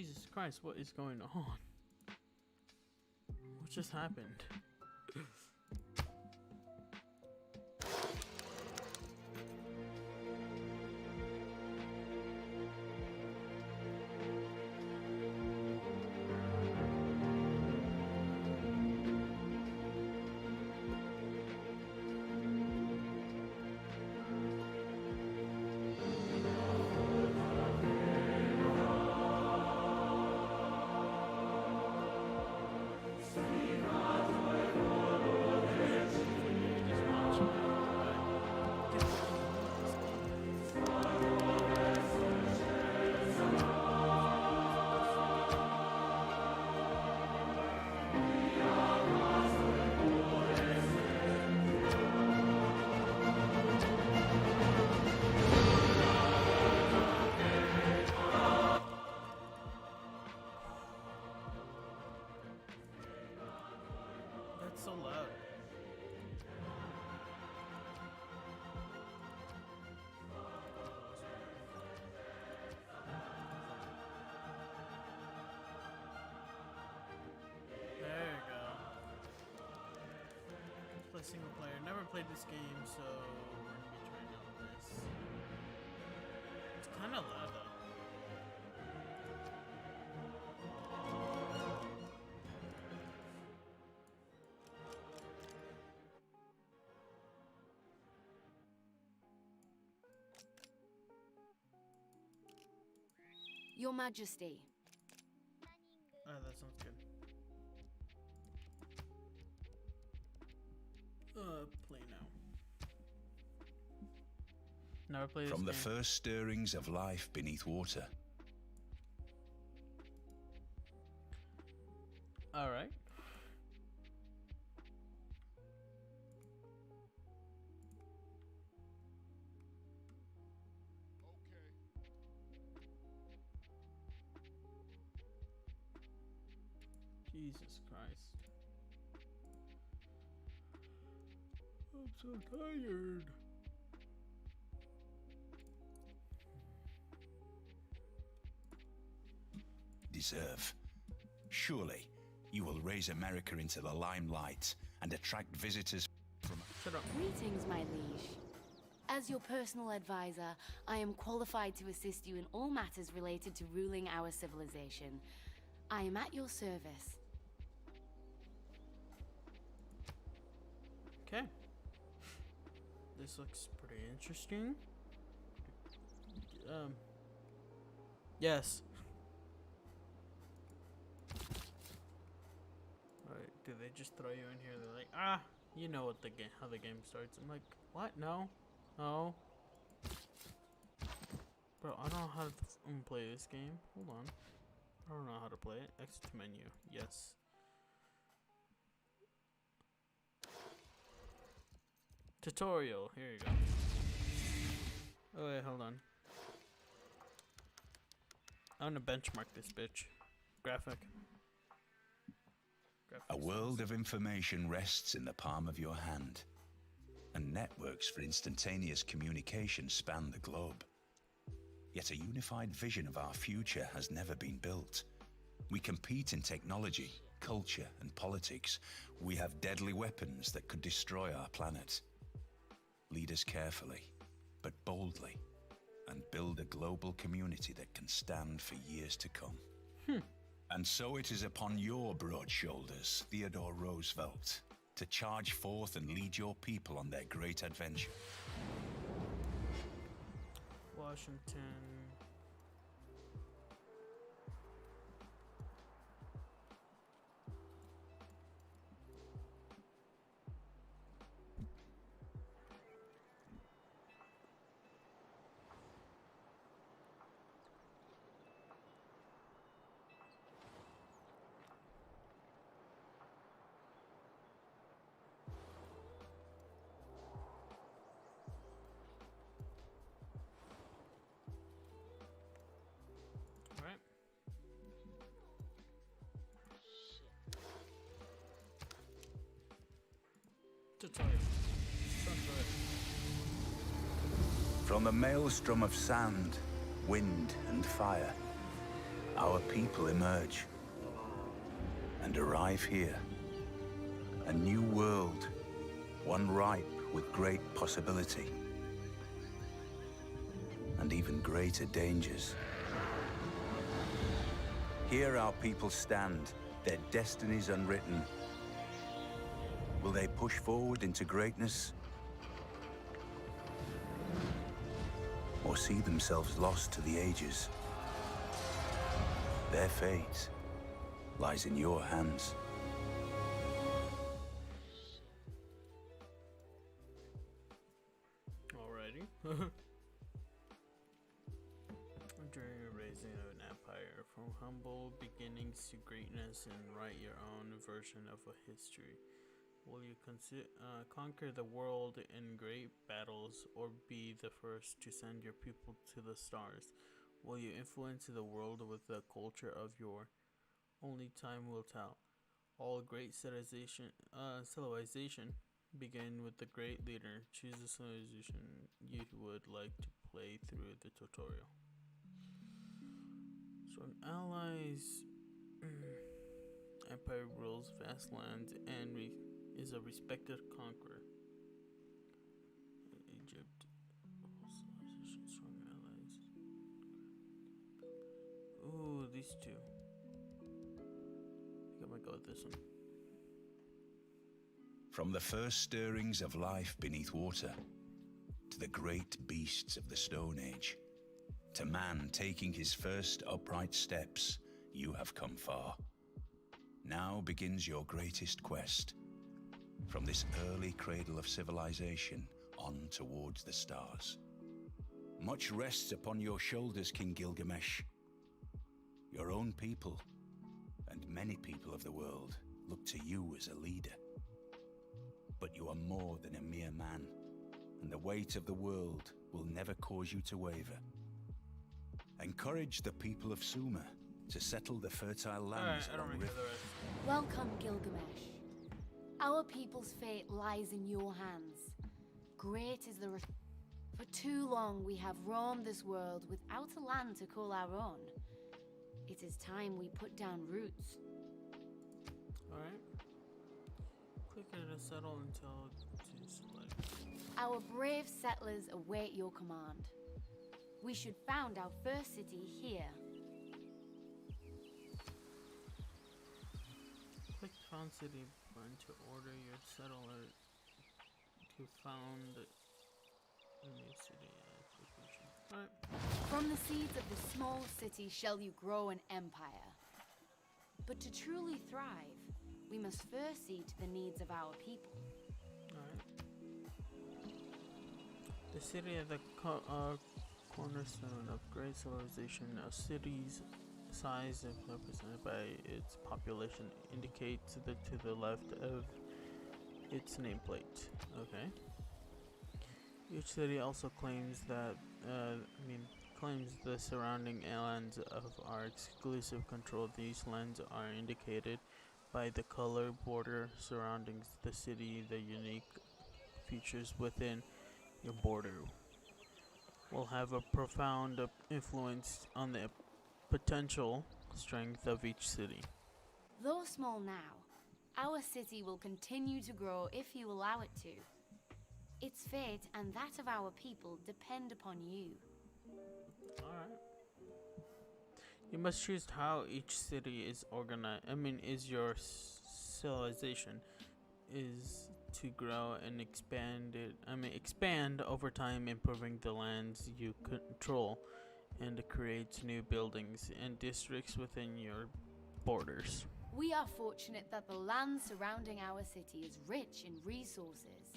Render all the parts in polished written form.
Jesus Christ, what is going on? What just happened? That's so loud. There you go. Play single player. Never played this game, so we're gonna be trying out this. It's kind of loud though. Your Majesty. Oh, that sounds good. Play now. Never played this From the game. first stirrings of life beneath water, All right. Jesus Christ. I'm so tired. deserve. Surely, you will raise America into the limelight and attract visitors from... Shut up. Greetings, my liege. As your personal advisor, I am qualified to assist you in all matters related to ruling our civilization. I am at your service. Okay. This looks pretty interesting. Yes. Alright, do they just throw you in here? They're like, ah, you know what the game, how the game starts. I'm like, what? No. No. Bro, I don't know how to play this game. Hold on. I don't know how to play it. Exit menu. Yes. Tutorial. Here you go. Oh wait, hold on. I'm gonna benchmark this bitch. Graphic. A world of information rests in the palm of your hand, and networks for instantaneous communication span the globe. Yet a unified vision of our future has never been built. We compete in technology, culture, and politics. We have deadly weapons that could destroy our planet. Lead us carefully, but boldly, and build a global community that can stand for years to come. And so it is upon your broad shoulders, Theodore Roosevelt, to charge forth and lead your people on their great adventure. Washington. Alright. Tutorial. From the maelstrom of sand, wind, and fire, our people emerge and arrive here. A new world, one ripe with great possibility and even greater dangers. Here our people stand, their destinies unwritten. Will they push forward into greatness? Or see themselves lost to the ages? Their fate lies in your hands. Alrighty. During the raising of an empire, from humble beginnings to greatness, and write your own version of a history. Will you conquer the world in great battles, or be the first to send your people to the stars? Will you influence the world with the culture of your? Only time will tell. All great civilization begin with the great leader. Choose the civilization you would like to play through the tutorial. So an allies empire rules vast lands and is a respected conqueror. Egypt, civilization, strong allies. Ooh, these two. I think I might go with this one. From the first stirrings of life beneath water, to the great beasts of the Stone Age, to man taking his first upright steps, you have come far. Now begins your greatest quest. From this early cradle of civilization on towards the stars. Much rests upon your shoulders, King Gilgamesh. Your own people, and many people of the world, look to you as a leader. But you are more than a mere man, and the weight of the world will never cause you to waver. Encourage the people of Sumer to settle the fertile lands along rivers. Welcome, Gilgamesh. Our people's fate lies in your hands. Great is the For too long we have roamed this world without a land to call our own. It is time we put down roots. Alright. Click here to settle until to select. Our brave settlers await your command. We should found our first city here. Click Found City button to order your settler to found a new city application. Alright. From the seeds of the small city shall you grow an empire. But to truly thrive, we must first see to the needs of our people. Alright. The city of the cornerstone of great civilization, a city's size is represented by its population, indicates to the left of its nameplate. Okay. Each city also claims that claims the surrounding lands of our exclusive control. These lands are indicated by the color border surrounding the city. The unique features within your border will have a profound influence on the potential strength of each city. Though small now, our city will continue to grow if you allow it to. Its fate and that of our people depend upon you. Alright. You must choose how each city is organized. Is your civilization is to grow and expand over time, improving the lands you control, and to create new buildings and districts within your borders. We are fortunate that the land surrounding our city is rich in resources.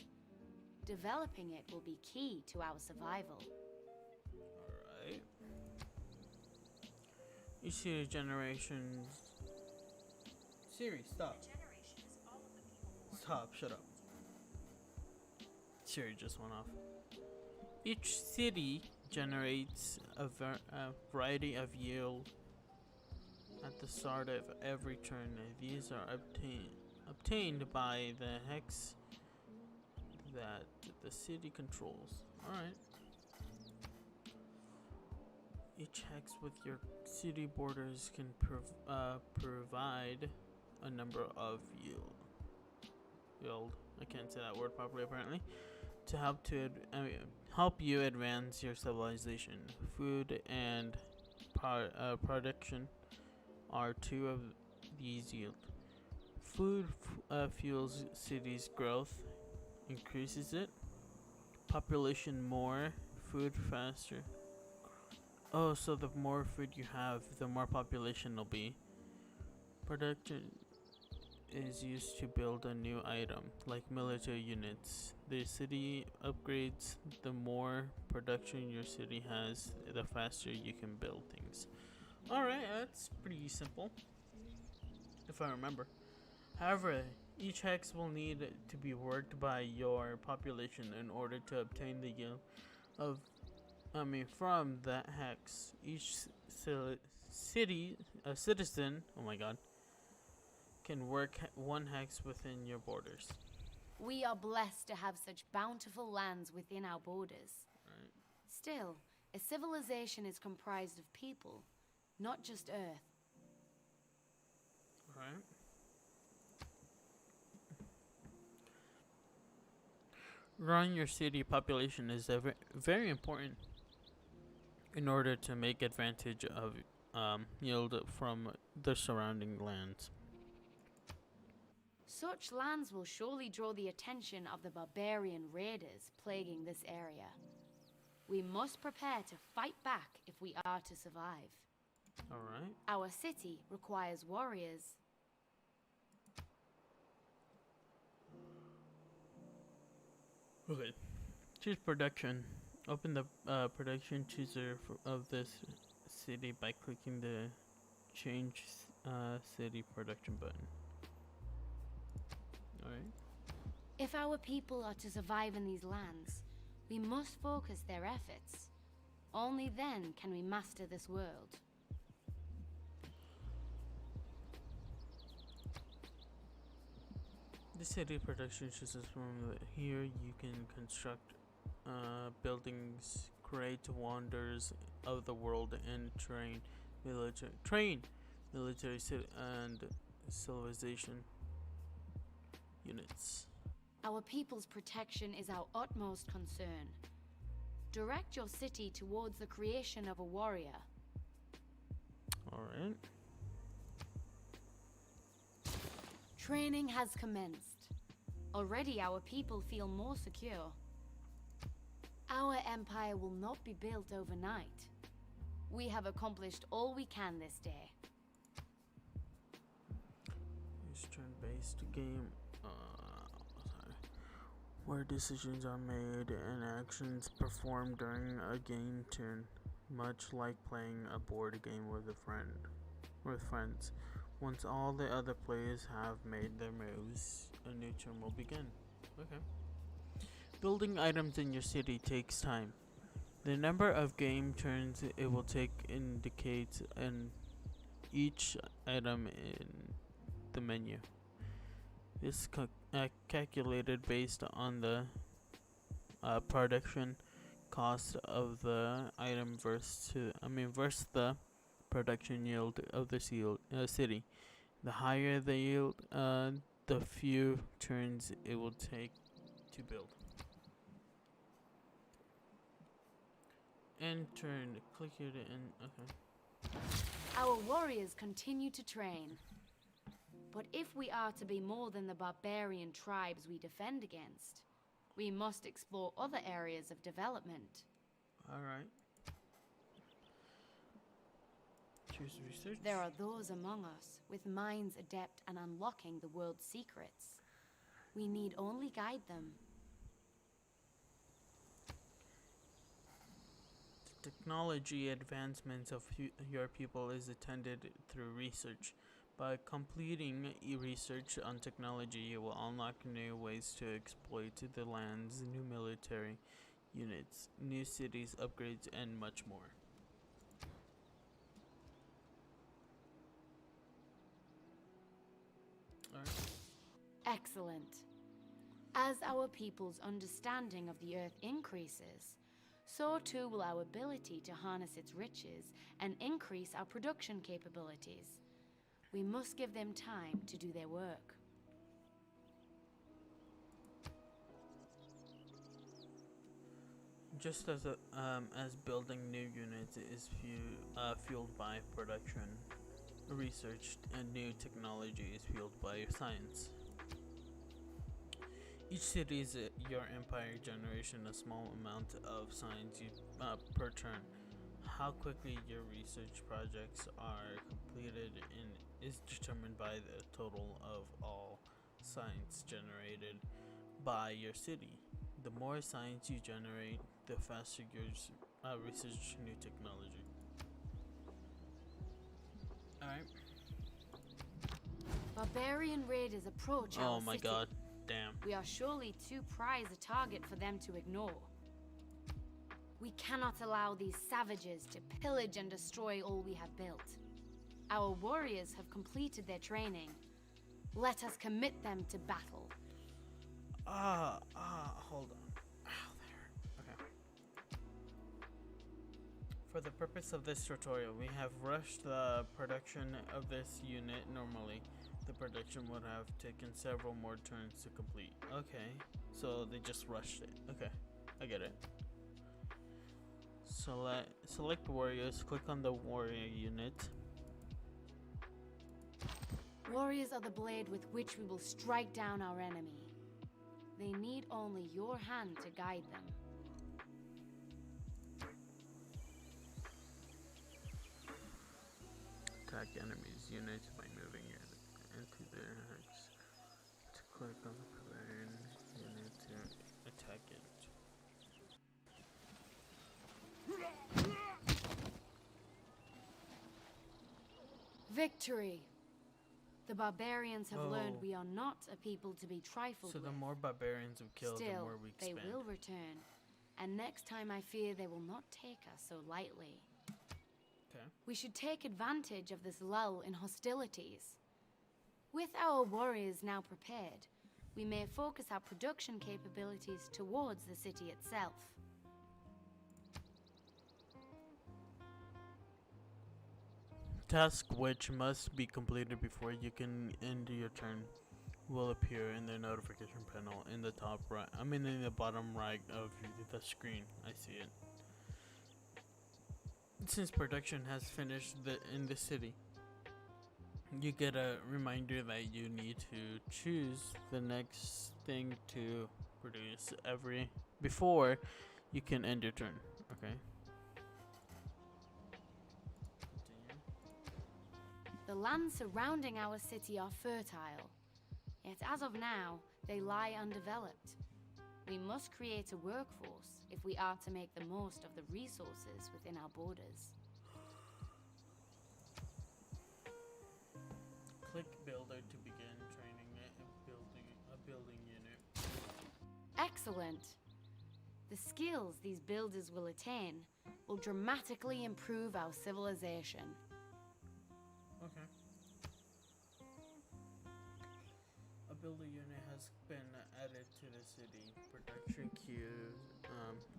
Developing it will be key to our survival. Alright. Each city generations. Siri, stop. Stop, shut up. Siri just went off. Each city generates a variety of yield at the start of every turn. These are obtained by the hex that the city controls. Alright. Each hex with your city borders can provide a number of yield. I can't say that word properly apparently. To help you advance your civilization. Food and production are two of these yield. Food fuels cities' growth, increases it. Population more, food faster. Oh, so the more food you have, the more population will be. Production is used to build a new item, like military units. The city upgrades. The more production your city has, the faster you can build things. Alright, that's pretty simple, if I remember. However, each hex will need to be worked by your population in order to obtain the yield of from that hex. Each citizen, oh my god, can work one hex within your borders. We are blessed to have such bountiful lands within our borders. Right. Still, a civilization is comprised of people, not just Earth. Right. Growing your city population is very important in order to make advantage of yield from the surrounding lands. Such lands will surely draw the attention of the barbarian raiders plaguing this area. We must prepare to fight back if we are to survive. Alright. Our city requires warriors. Okay. Choose production. Open the production chooser of this city by clicking the change city production button. Alright. If our people are to survive in these lands, we must focus their efforts. Only then can we master this world. The city production chooses from here. You can construct buildings, create wonders of the world, and train military and civilization units. Our people's protection is our utmost concern. Direct your city towards the creation of a warrior. Alright. Training has commenced. Already our people feel more secure. Our empire will not be built overnight. We have accomplished all we can this day. Use turn-based game where decisions are made and actions performed during a game turn, much like playing a board game with friends. Once all the other players have made their moves, a new turn will begin. Okay. Building items in your city takes time. The number of game turns it will take indicates each item in the menu. This calculated based on the production cost of the item versus the production yield of the city. The higher the yield, the few turns it will take to build. End turn. Click here to end. Okay. Our warriors continue to train. But if we are to be more than the barbarian tribes we defend against, we must explore other areas of development. Alright. Choose research. There are those among us with minds adept at unlocking the world's secrets. We need only guide them. The technology advancements of your people is attended through research. By completing research on technology, you will unlock new ways to exploit the land's new military units, new cities, upgrades, and much more. Alright. Excellent. As our people's understanding of the Earth increases, so too will our ability to harness its riches and increase our production capabilities. We must give them time to do their work. Just as building new units is fueled by production, research and new technology is fueled by science. Each city is your empire generation a small amount of science per turn. How quickly your research projects are completed is determined by the total of all science generated by your city. The more science you generate, the faster your research new technology. Alright. Barbarian raiders approach our Oh my city. god. Damn. We are surely too prized a target for them to ignore. We cannot allow these savages to pillage and destroy all we have built. Our warriors have completed their training. Let us commit them to battle. Hold on. Ow, that hurt. Okay. For the purpose of this tutorial, we have rushed the production of this unit. Normally, the production would have taken several more turns to complete. Okay, so they just rushed it. Okay, I get it. Select warriors, click on the warrior unit. Warriors are the blade with which we will strike down our enemy. They need only your hand to guide them. Attack enemies units by moving it into their hex. To click on the pavilion unit to attack it. Victory! The barbarians have learned Oh. we are not a people to be trifled So with. the more barbarians we kill, the Still, more we they expand. will return. And next time I fear they will not take us so lightly. Okay. We should take advantage of this lull in hostilities. With our warriors now prepared, we may focus our production capabilities towards the city itself. Task which must be completed before you can end your turn will appear in the notification panel in the top right. In the bottom right of the screen. I see it. Since production has finished in the city, you get a reminder that you need to choose the next thing to produce before you can end your turn. Okay. Continue. The lands surrounding our city are fertile, yet as of now, they lie undeveloped. We must create a workforce if we are to make the most of the resources within our borders. Click builder to begin training a building unit. Excellent! The skills these builders will attain will dramatically improve our civilization. Okay. A builder unit has been added to the city. Production queue.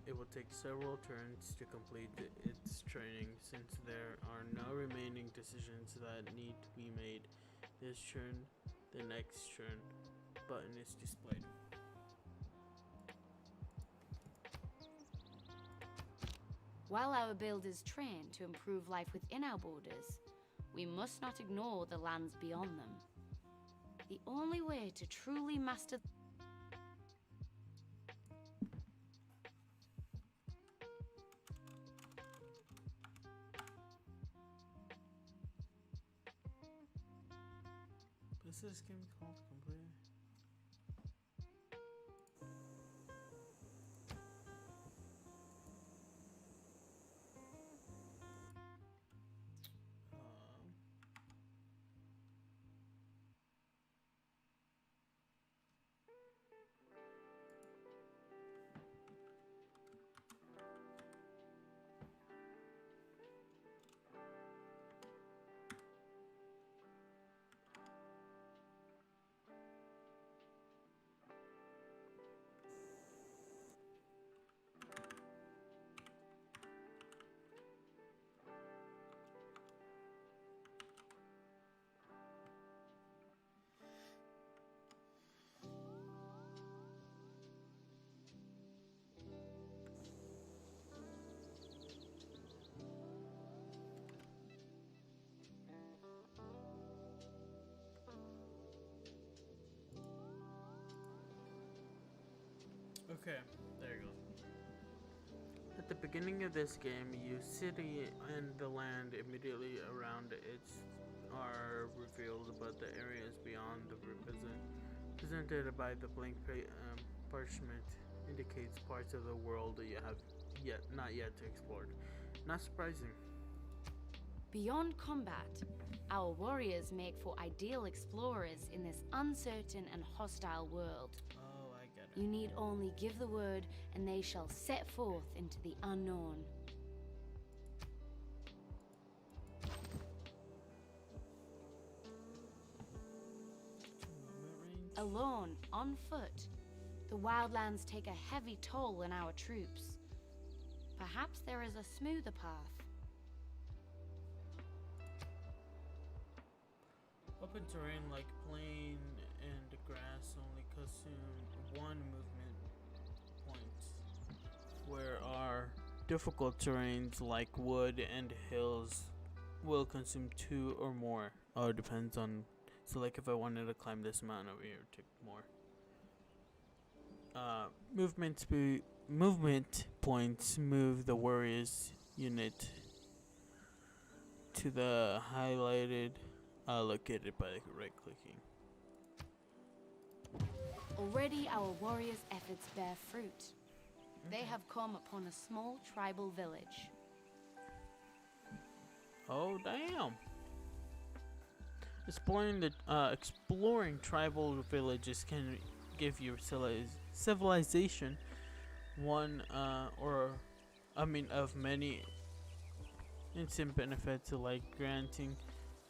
It will take several turns to complete its training since there are no remaining decisions that need to be made. This turn, the next turn button is displayed. While our builders train to improve life within our borders, we must not ignore the lands beyond them. The only way to truly master Is this game called completed? Okay, there you go. At the beginning of this game, you city and the land immediately around it are revealed, but the areas beyond the presented by the blank parchment indicates parts of the world that you have not yet explored. Not surprising. Beyond combat, our warriors make for ideal explorers in this uncertain and hostile world. Oh, I get it. You need only give the word, and they shall set forth into the unknown. Alone, on foot, the wildlands take a heavy toll on our troops. Perhaps there is a smoother path. Open terrain like plain and grass only consume one movement point, where our difficult terrains like wood and hills will consume 2 or more. Oh, it depends on. So, like, if I wanted to climb this mountain over here, it took more. Movement points move the warriors unit to the highlighted located by right clicking. Already our warriors' efforts bear fruit. They have come upon a small tribal village. Oh damn! Exploring tribal villages can give your civilization of many instant benefits, like granting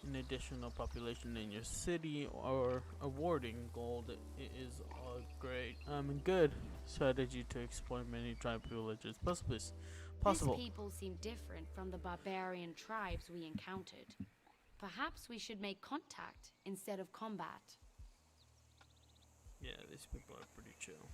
an additional population in your city or awarding gold. It is a great good strategy to explore many tribal villages possible. These people seem different from the barbarian tribes we encountered. Perhaps we should make contact instead of combat. Yeah, these people are pretty chill.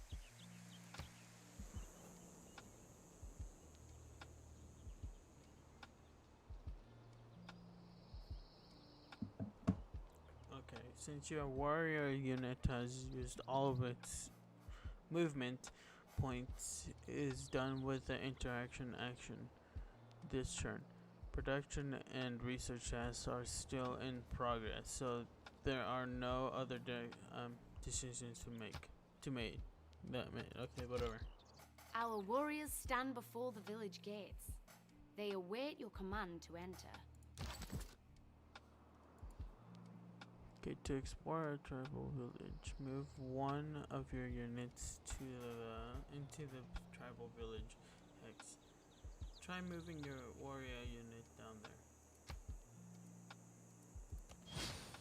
Okay, since your warrior unit has used all of its movement points, is done with the interaction action this turn. Production and research tasks are still in progress, so there are no other decisions to make. Okay, whatever. Our warriors stand before the village gates. They await your command to enter. Okay, to explore a tribal village, move one of your units into the tribal village hex. Try moving your warrior unit down there.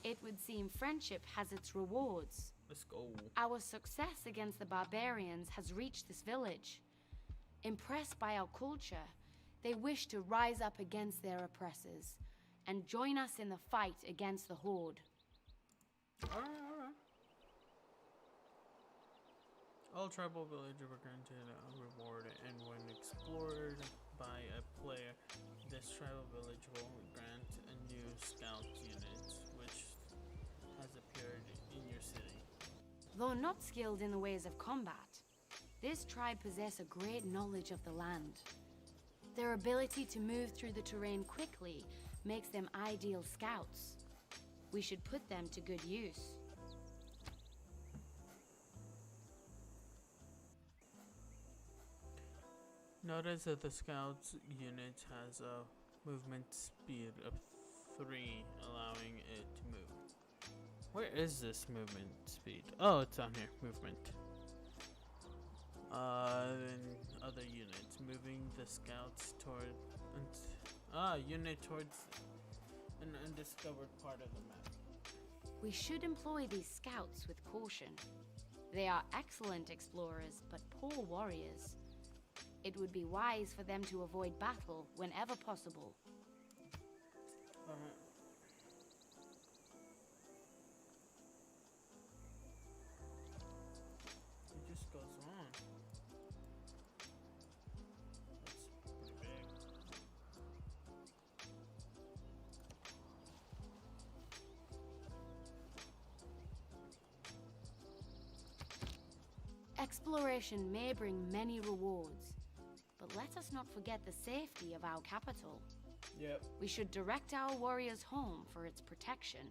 It would seem friendship has its rewards. Let's go. Our success against the barbarians has reached this village. Impressed by our culture, they wish to rise up against their oppressors and join us in the fight against the Horde. Alright. All tribal villages were granted a reward, and when explored by a player, this tribal village will grant a new scout unit, which has appeared in your city. Though not skilled in the ways of combat, this tribe possess a great knowledge of the land. Their ability to move through the terrain quickly makes them ideal scouts. We should put them to good use. Notice that the scouts unit has a movement speed of 3, allowing it to move. Where is this movement speed? Oh, it's on here. Movement. Then other units. Moving the scouts toward... unit towards an undiscovered part of the map. We should employ these scouts with caution. They are excellent explorers, but poor warriors. It would be wise for them to avoid battle whenever possible. Alright. It just goes on. That's pretty big. Exploration may bring many rewards, but let us not forget the safety of our capital. Yep. We should direct our warriors home for its protection.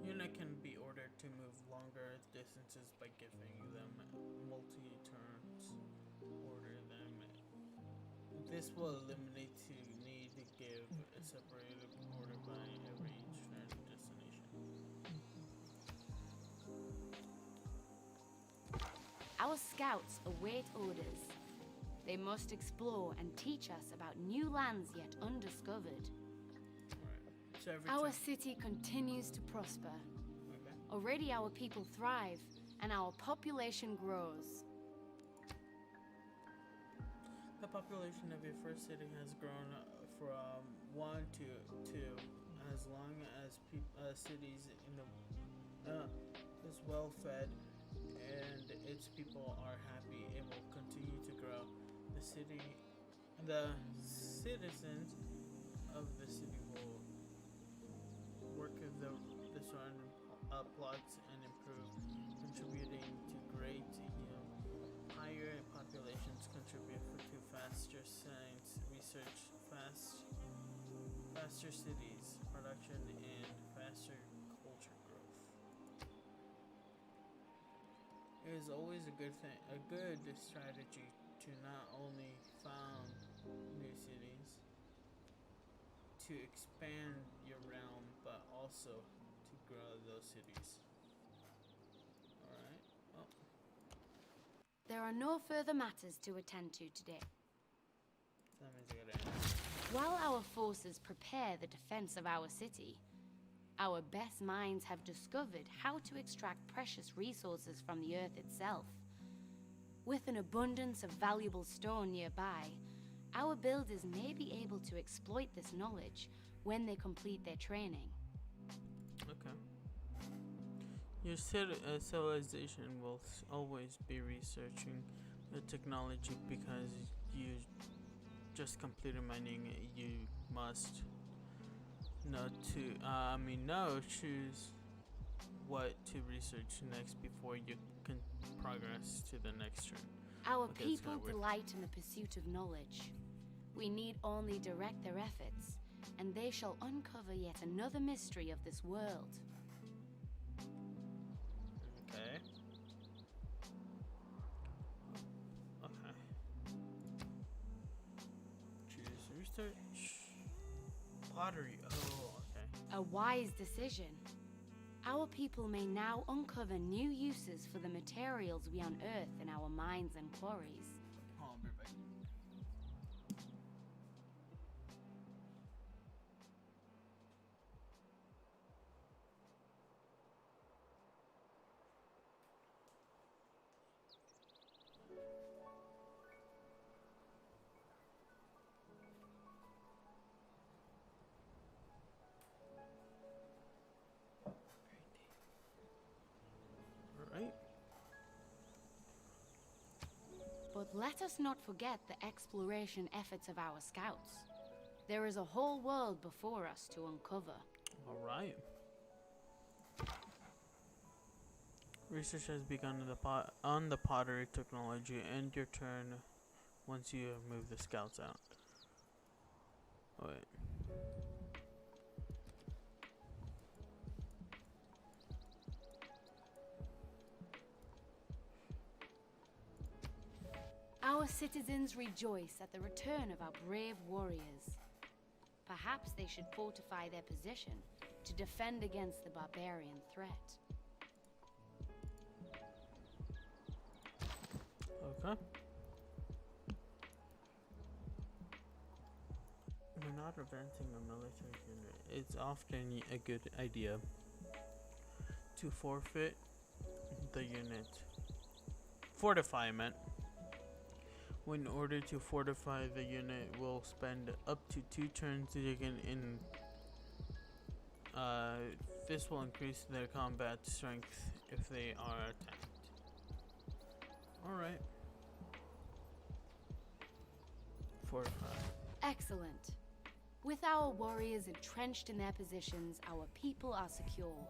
Unit can be ordered to move longer distances by giving them multi-turns. Order them. This will eliminate the need to give a separated order by every turn destination. Our scouts await orders. They must explore and teach us about new lands yet undiscovered. Alright. So every Our turn. city continues to prosper. Okay. Already our people thrive, and our population grows. The population of your first city has grown from 1 to 2, as long as cities in the is well fed and its people are happy. It will continue to grow. The citizens of the city will work with the surrounding plots and improve, contributing to great yield. Higher populations contribute to faster science research, faster cities production, and faster culture growth. It is always a good strategy to not only found new cities, to expand your realm, but also to grow those cities. Alright, well, There are no further matters to attend to today. that means I gotta end. While our forces prepare the defense of our city, our best minds have discovered how to extract precious resources from the earth itself. With an abundance of valuable stone nearby, our builders may be able to exploit this knowledge when they complete their training. Okay. Your civilization will always be researching the technology because you just completed mining. You must choose what to research next before you can progress to the next turn. Our Okay, that's people kinda weird. delight in the pursuit of knowledge. We need only direct their efforts, and they shall uncover yet another mystery of this world. Okay. Okay. Choose research. Pottery. Oh, okay. A wise decision. Our people may now uncover new uses for the materials we unearth in our mines and quarries. Hold on, be right back. Alright. But let us not forget the exploration efforts of our scouts. There is a whole world before us to uncover. Alright. Research has begun on the pottery technology. End your turn once you have moved the scouts out. Oh, wait. Our citizens rejoice at the return of our brave warriors. Perhaps they should fortify their position to defend against the barbarian threat. Okay. We're not advancing a military unit. It's often a good idea to forfeit the unit. Fortify, I meant. In order to fortify the unit, will spend up to 2 turns digging in. This will increase their combat strength if they are attacked. Alright. Fortify. Excellent. With our warriors entrenched in their positions, our people are secure.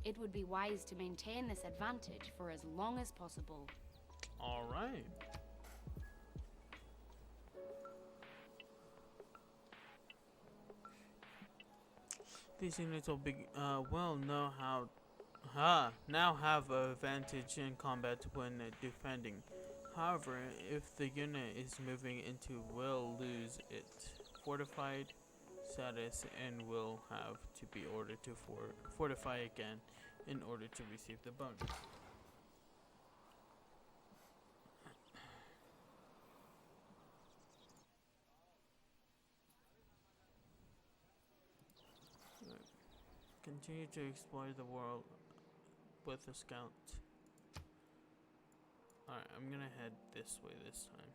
It would be wise to maintain this advantage for as long as possible. All right. These units will be well know how now have an advantage in combat when defending. However, if the unit is moving into will lose its fortified status and will have to be ordered to fortify again in order to receive the bonus. Continue to explore the world with a scout. Alright, I'm gonna head this way this time.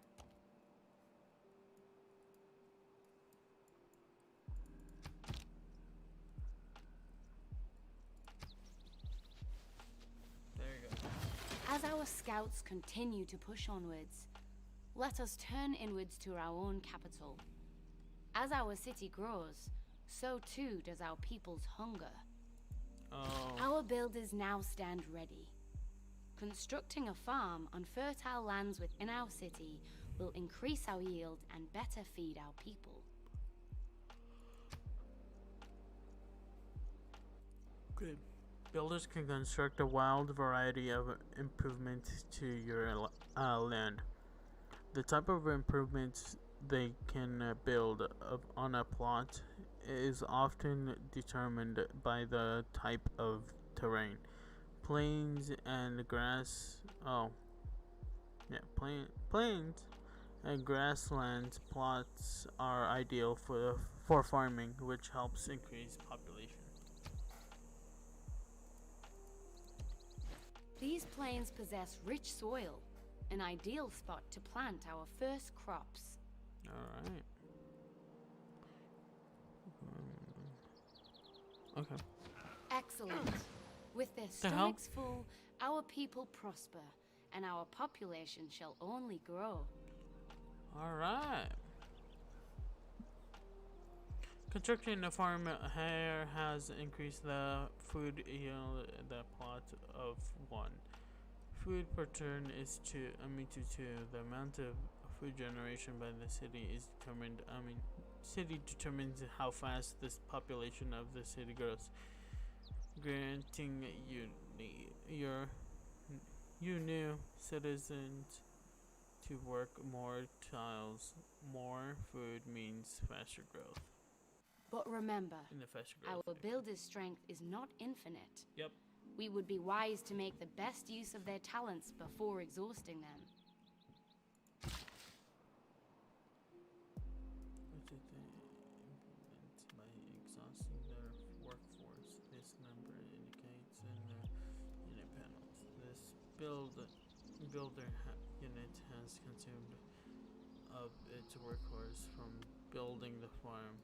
There you go. As our scouts continue to push onwards, let us turn inwards to our own capital. As our city grows, so too does our people's hunger. Oh. Our builders now stand ready. Constructing a farm on fertile lands within our city will increase our yield and better feed our people. Good. Builders can construct a wild variety of improvements to your land. The type of improvements they can build on a plot is often determined by the type of terrain. Plains and grass. Plains and grasslands plots are ideal for farming, which helps increase population. These plains possess rich soil, an ideal spot to plant our first crops. All right. Okay. Excellent. With their The hell? stomachs full, our people prosper, and our population shall only grow. All right. Constructing a farm here has increased the food yield the plot of 1. Food per turn is to the amount of food generation by the city is determined. City determines how fast this population of the city grows. Granting you new citizens to work more tiles, more food means faster growth. But remember, In the faster growth. our builders' strength is not infinite. Yep. We would be wise to make the best use of their talents before exhausting them. What did they implement by exhausting their workforce? This number indicates in the unit panels. This builder unit has consumed of its workforce from building the farm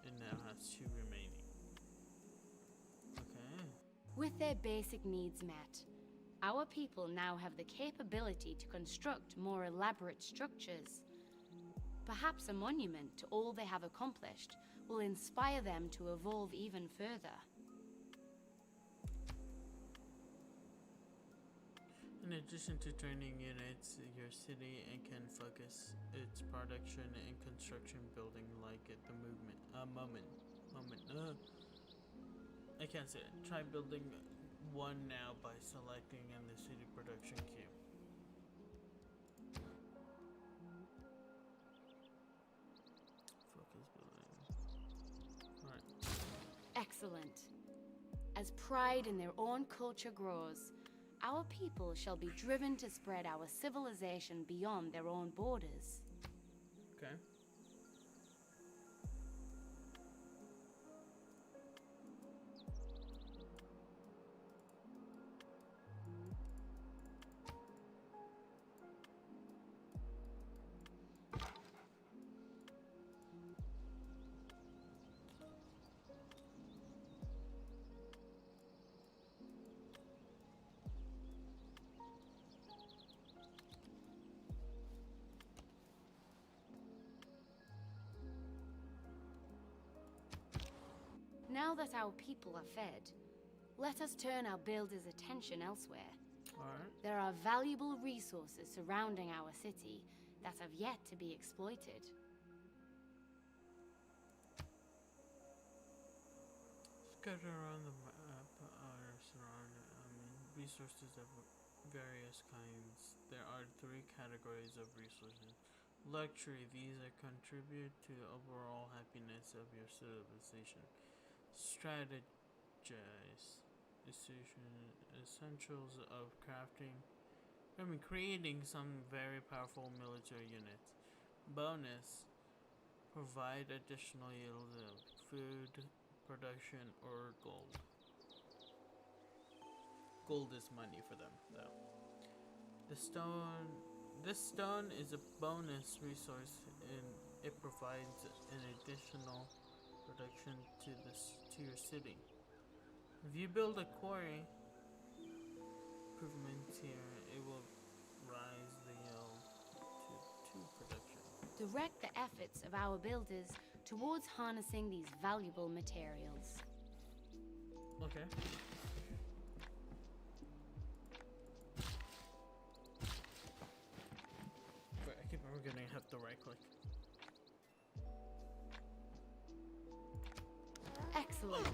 and now has 2 remaining. Okay. With their basic needs met, our people now have the capability to construct more elaborate structures. Perhaps a monument to all they have accomplished will inspire them to evolve even further. In addition to training units, your city can focus its production and construction building like the I can't say it. Try building one now by selecting in the city production queue. Focus building. Alright. Excellent. As pride in their own culture grows, our people shall be driven to spread our civilization beyond their own borders. Okay. Now that our people are fed, let us turn our builders' attention elsewhere. Alright. There are valuable resources surrounding our city that have yet to be exploited. Scattered around the map are resources of various kinds. There are three categories of resources. Luxury, these are contribute to the overall happiness of your civilization. Strategize, essentials of crafting, creating some very powerful military units. Bonus, provide additional yields of food, production, or gold. Gold is money for them, though. This stone is a bonus resource, and it provides an additional production to your city. If you build a quarry, improvements here, it will rise the yield to 2 production. Direct the efforts of our builders towards harnessing these valuable materials. Okay. But I keep forgetting I have to right click. Excellent.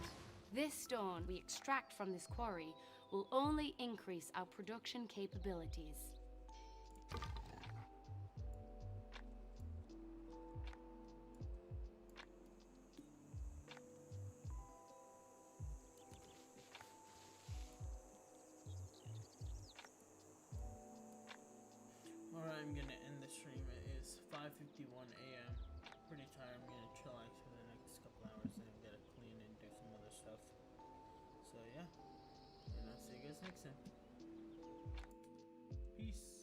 This stone we extract from this quarry will only increase our production capabilities. Alright, I'm gonna end the stream. It is 5:51 a.m. Pretty tired. I'm gonna chill out for the next couple hours and then get a clean and do some other stuff. So yeah, and I'll see you guys next time. Peace.